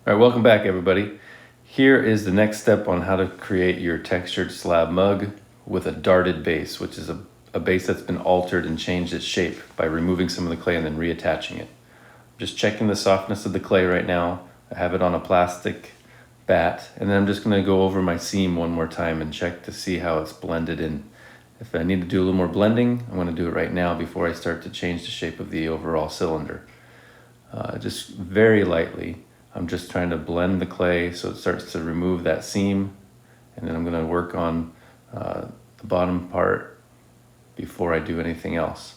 All right, welcome back everybody. Here is the next step on how to create your textured slab mug with a darted base, which is a base that's been altered and changed its shape by removing some of the clay and then reattaching it. I'm just checking the softness of the clay right now. I have it on a plastic bat, and then I'm just gonna go over my seam one more time and check to see how it's blended in. If I need to do a little more blending, I'm gonna do it right now before I start to change the shape of the overall cylinder. Just very lightly. I'm just trying to blend the clay so it starts to remove that seam, and then I'm going to work on the bottom part before I do anything else.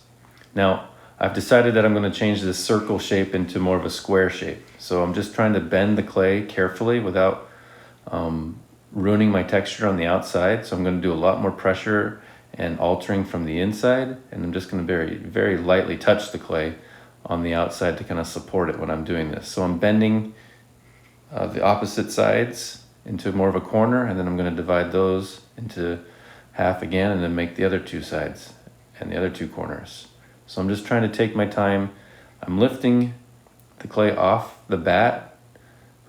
Now, I've decided that I'm going to change this circle shape into more of a square shape. So I'm just trying to bend the clay carefully without ruining my texture on the outside. So I'm going to do a lot more pressure and altering from the inside, and I'm just going to very lightly touch the clay on the outside to kind of support it when I'm doing this. So I'm bending the opposite sides into more of a corner, and then I'm going to divide those into half again and then make the other two sides and the other two corners. So I'm just trying to take my time. I'm lifting the clay off the bat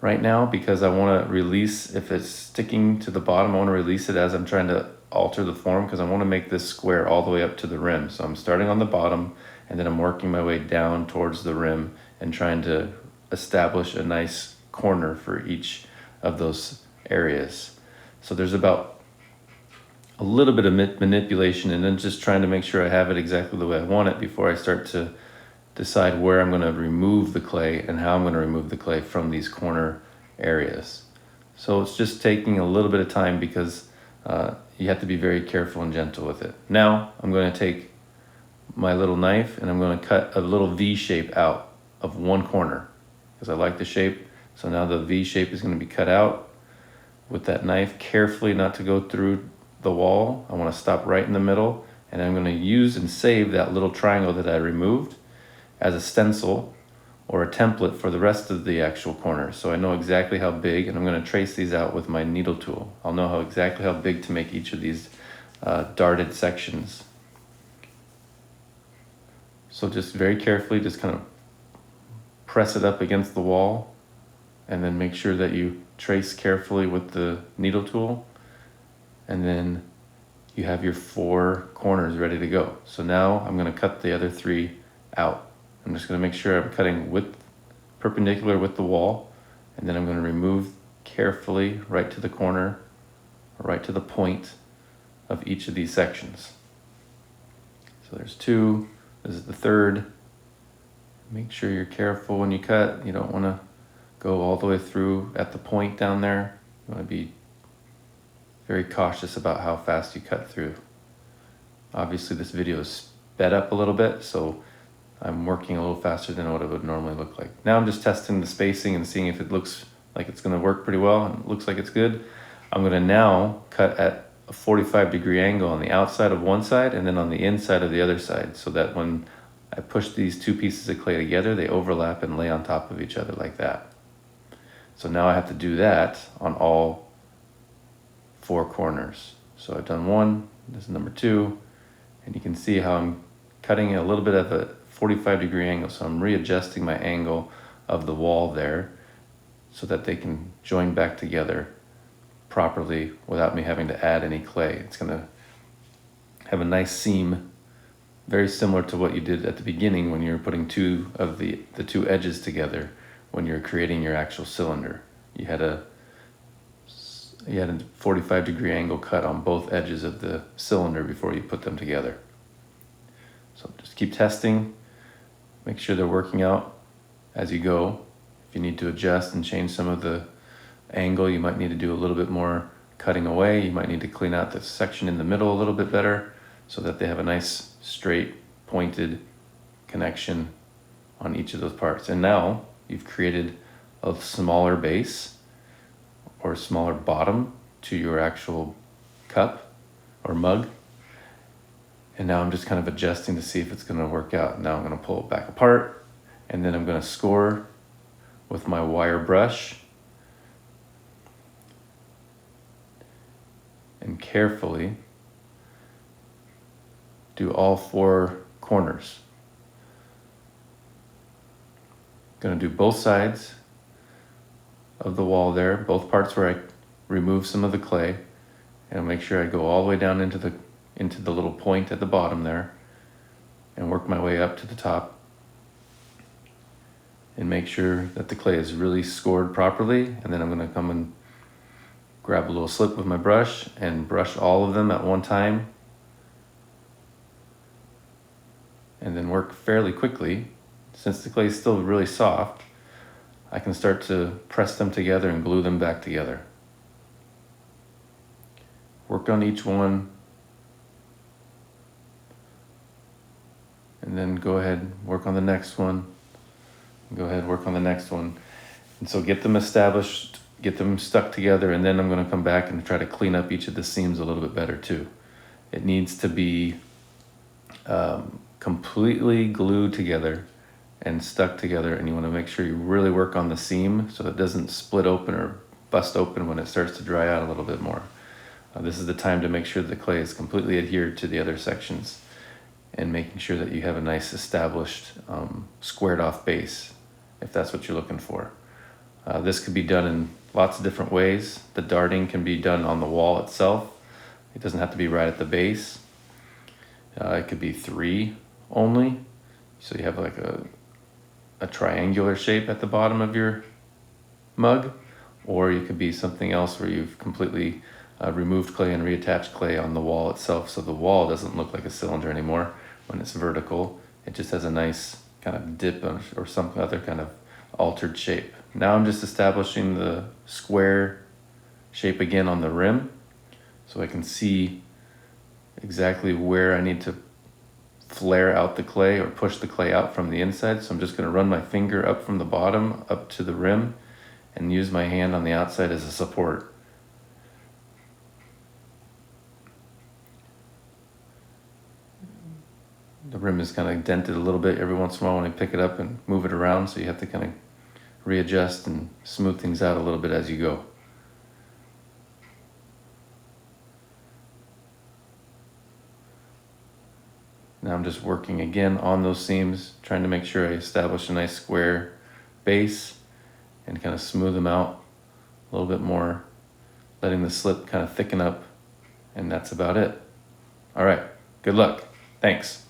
right now because I want to release, if it's sticking to the bottom, I want to release it as I'm trying to alter the form, because I want to make this square all the way up to the rim. So I'm starting on the bottom and then I'm working my way down towards the rim and trying to establish a nice corner for each of those areas. So there's about a little bit of manipulation, and then just trying to make sure I have it exactly the way I want it before I start to decide where I'm going to remove the clay and how I'm going to remove the clay from these corner areas. So it's just taking a little bit of time because you have to be very careful and gentle with it. Now I'm going to take my little knife and I'm going to cut a little V shape out of one corner because I like the shape. So now the V shape is going to be cut out with that knife carefully, not to go through the wall. I want to stop right in the middle, and I'm going to use and save that little triangle that I removed as a stencil or a template for the rest of the actual corners. So I know exactly how big, and I'm going to trace these out with my needle tool. I'll know exactly how big to make each of these darted sections. So just very carefully, just kind of press it up against the wall, and then make sure that you trace carefully with the needle tool, and then you have your 4 corners ready to go. So now I'm going to cut the other 3 out. I'm just going to make sure I'm cutting perpendicular with the wall, and then I'm going to remove carefully right to the corner, right to the point of each of these sections. So there's 2, this is the 3rd. Make sure you're careful when you cut. You don't want to go all the way through at the point down there. You want to be very cautious about how fast you cut through. Obviously this video is sped up a little bit, so I'm working a little faster than what it would normally look like. Now I'm just testing the spacing and seeing if it looks like it's going to work pretty well, and it looks like it's good. I'm going to now cut at a 45-degree angle on the outside of one side and then on the inside of the other side, so that when I push these 2 pieces of clay together, they overlap and lay on top of each other like that. So now I have to do that on all 4 corners. So I've done 1, this is number 2, and you can see how I'm cutting a little bit of a 45-degree angle. So I'm readjusting my angle of the wall there so that they can join back together properly without me having to add any clay. It's going to have a nice seam, very similar to what you did at the beginning when you were putting 2 of the 2 edges together when you're creating your actual cylinder. You had a 45-degree angle cut on both edges of the cylinder before you put them together. So just keep testing, make sure they're working out as you go. If you need to adjust and change some of the angle, you might need to do a little bit more cutting away. You might need to clean out the section in the middle a little bit better so that they have a nice straight pointed connection on each of those parts. And now you've created a smaller base or a smaller bottom to your actual cup or mug. And now I'm just kind of adjusting to see if it's going to work out. Now I'm going to pull it back apart, and then I'm going to score with my wire brush and carefully do all 4 corners. Going to do both sides of the wall there, both parts where I remove some of the clay, and I'll make sure I go all the way down into the little point at the bottom there and work my way up to the top and make sure that the clay is really scored properly. And then I'm going to come and grab a little slip with my brush and brush all of them at one time, and then work fairly quickly. Since the clay is still really soft, I can start to press them together and glue them back together. Work on each one, and then go ahead and work on the next one. Go ahead and work on the next one. And so get them established, get them stuck together, and then I'm going to come back and try to clean up each of the seams a little bit better too. It needs to be completely glued together and stuck together, and you want to make sure you really work on the seam so it doesn't split open or bust open when it starts to dry out a little bit more. This is the time to make sure the clay is completely adhered to the other sections and making sure that you have a nice established squared off base, if that's what you're looking for. This could be done in lots of different ways. The darting can be done on the wall itself. It doesn't have to be right at the base. It could be 3 only. So you have like a triangular shape at the bottom of your mug, or you could be something else where you've completely removed clay and reattached clay on the wall itself, so the wall doesn't look like a cylinder anymore when it's vertical. It just has a nice kind of dip or some other kind of altered shape. Now I'm just establishing the square shape again on the rim so I can see exactly where I need to flare out the clay or push the clay out from the inside. So I'm just going to run my finger up from the bottom up to the rim and use my hand on the outside as a support. The rim is kind of dented a little bit every once in a while when I pick it up and move it around, so you have to kind of readjust and smooth things out a little bit as you go. Now I'm just working again on those seams, trying to make sure I establish a nice square base and kind of smooth them out a little bit more, letting the slip kind of thicken up, and that's about it. All right, good luck. Thanks.